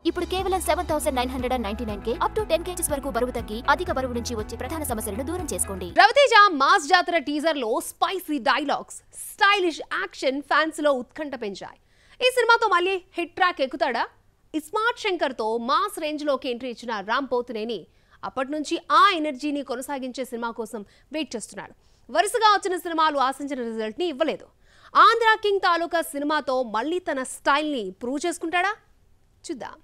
ఇప్పుడు కేవలం 7999K up to 10 kgs వరకు బరువు తగ్గి అధిక బరువు నుంచి వచ్చే ప్రధాన సమస్యలను దూరం చేసుకోండి. రవితేజ మాస్ జాతర టీజర్ లో spicy dialogues, stylish action fans లో ఉత్కంఠ పెంచాయి. ఈ సినిమాతో మళ్ళీ హిట్ ట్రాక్ ఎక్కుతాడా? ఇస్మార్ట్ శంకర్ తో మాస్ రేంజ్ లోకి ఎంట్రీ ఇచ్చిన రామ్ పోతినేని అప్పటి నుంచి ఆ ఎనర్జీని కొనసాగించే సినిమా కోసం వెయిట్ చేస్తున్నాడు. వరుసగా వచ్చిన సినిమాలు ఆశించిన రిజల్ట్ ని ఇవ్వలేదు. ఆంధ్ర కింగ్ తాలూకా సినిమాతో మళ్ళీ తన స్టైల్ ని ప్రూవ్ చేసుకుంటాడా? చూద్దాం.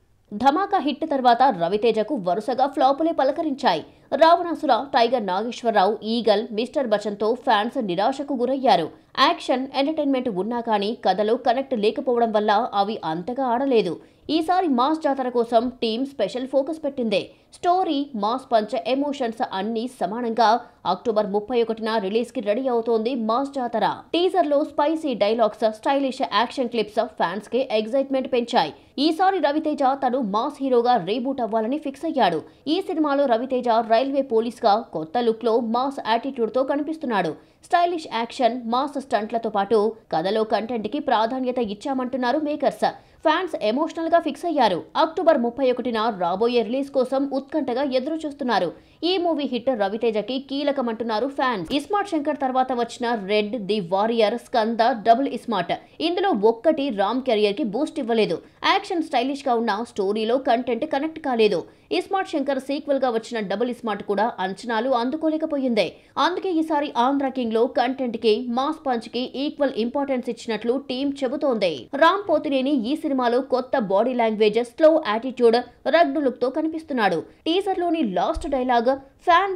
ధమాకా హిట్ తర్వాత రవితేజకు వరుసగా ఫ్లాపులే పలకరించాయి. Ravanasura, tiger Nageswararao, eagle, mister బచ్చన్తో ఫ్యాన్స్ నిరాశకు గురయ్యారు. యాక్షన్, ఎంటర్టైన్మెంట్ ఉన్నా కానీ కథలో కనెక్ట్ లేకపోవడం వల్ల అవి అంతగా ఆడలేదు. ఈసారి మాస్ జాతర కోసం టీం స్పెషల్ ఫోకస్ పెట్టింది. స్టోరీ, మాస్ పంచ్, ఎమోషన్స్ అన్నీ సమానంగా అక్టోబర్ 31న రిలీజ్ కి రెడీ అవుతోంది మాస్ జాతర. టీజర్ లో spicy dialogues, stylish action clips fans కి ఎగ్జైట్మెంట్ పెంచాయి. ఈసారి రవితేజ తను మాస్ హీరోగా రీబూట్ అవ్వాలని ఫిక్స్ అయ్యాడు. ఈ సినిమాలో రవితేజ రైల్వే పోలీస్ గా కొత్త లుక్ లో మాస్ యాటిట్యూడ్ తో కనిపిస్తున్నాడు. స్టైలిష్ యాక్షన్, మాస్ స్టంట్లతో పాటు కథలో కంటెంట్ కి ప్రాధాన్యత ఇచ్చామంటున్నారు మేకర్స్. ఫ్యాన్స్ ఎమోషనల్ గా ఫిక్స్ అయ్యారు. అక్టోబర్ 31న రాబోయే రిలీజ్ కోసం ఉత్కంఠగా ఎదురు చూస్తున్నారు. ఈ మూవీ హిట్ రవితేజకి కీలకమంటున్నారు ఫ్యాన్స్. ఇస్మార్ట్ శంకర్ తర్వాత వచ్చిన red, the warrior, Skanda, double ismart ఇందులో ఒక్కటి రామ్ కెరియర్ కి బూస్ట్ ఇవ్వలేదు. యాక్షన్ స్టైలిష్ గా ఉన్న స్టోరీలో కంటెంట్ కనెక్ట్ కాలేదు. ఇస్మార్ట్ శంకర్ సీక్వెల్ గా వచ్చిన డబుల్ ఇస్మార్ట్ కూడా అంచనాలు అందుకోలేకపోయింది. అందుకే ఈసారి ఆంధ్ర కింగ్ లో కంటెంట్ కి, మాస్ పంచ్ కి ఈక్వల్ ఇంపార్టెన్స్ ఇచ్చినట్లు టీం చెబుతోంది. రామ్ పోతినేని ఈ సినిమాలో కొత్త body language, slow attitude, rugged look తో కనిపిస్తున్నాడు. టీజర్ లోని లాస్ట్ డైలాగ్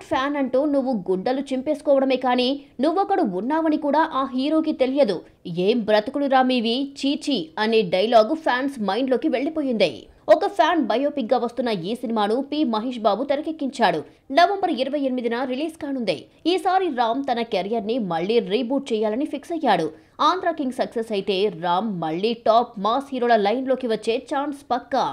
ఫ్యాన్ అంటూ నువ్వు గుడ్డలు చింపేసుకోవడమే కానీ నువ్వొకడు ఉన్నావని కూడా ఆ హీరోకి తెలియదు. ఏం బ్రతుకులు రామీవి, చీచీ అనే డైలాగ్ ఫ్యాన్స్ మైండ్ లోకి వెళ్లిపోయింది. ఒక ఫ్యాన్ బయోపిక్ గా వస్తున్న ఈ సినిమాను P Mahesh Babu తెరకెక్కించాడు. November 28న release కానుంది. ఈసారి రామ్ తన కెరియర్ ని మళ్లీ రీబూట్ చేయాలని ఫిక్స్ అయ్యాడు. ఆంధ్ర కింగ్ సక్సెస్ అయితే రామ్ మళ్లీ టాప్ మాస్ హీరోల లైన్ లోకి వచ్చే ఛాన్స్ పక్కా.